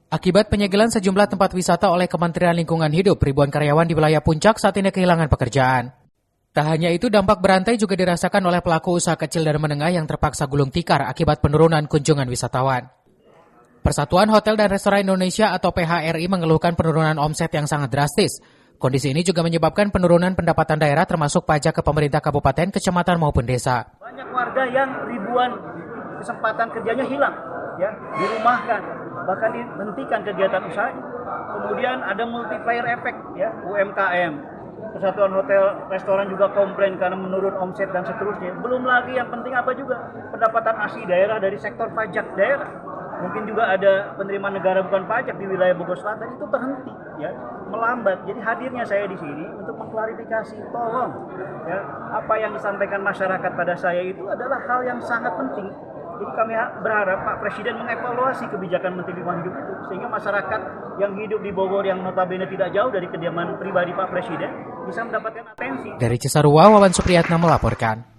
Akibat penyegelan sejumlah tempat wisata oleh Kementerian Lingkungan Hidup, ribuan karyawan di wilayah Puncak saat ini kehilangan pekerjaan. Tak hanya itu, dampak berantai juga dirasakan oleh pelaku usaha kecil dan menengah yang terpaksa gulung tikar akibat penurunan kunjungan wisatawan. Persatuan Hotel dan Restoran Indonesia atau PHRI mengeluhkan penurunan omset yang sangat drastis. Kondisi ini juga menyebabkan penurunan pendapatan daerah termasuk pajak ke pemerintah kabupaten, kecamatan maupun desa. Banyak warga yang ribuan kesempatan kerjanya hilang, ya, dirumahkan, bahkan dihentikan kegiatan usaha. Kemudian ada multiplier effect, ya, UMKM. Persatuan Hotel Restoran juga komplain karena menurun omset dan seterusnya. Belum lagi yang penting apa juga pendapatan asli daerah dari sektor pajak daerah. Mungkin juga ada penerimaan negara bukan pajak di wilayah Bogor Selatan itu terhenti, ya, melambat. Jadi hadirnya saya di sini untuk mengklarifikasi, tolong, ya, apa yang disampaikan masyarakat pada saya itu adalah hal yang sangat penting. Jadi kami berharap Pak Presiden mengevaluasi kebijakan Menteri Lingkungan Hidup itu sehingga masyarakat yang hidup di Bogor yang notabene tidak jauh dari kediaman pribadi Pak Presiden bisa mendapatkan atensi. Dari Cisarua, Wawan Supriyatna melaporkan.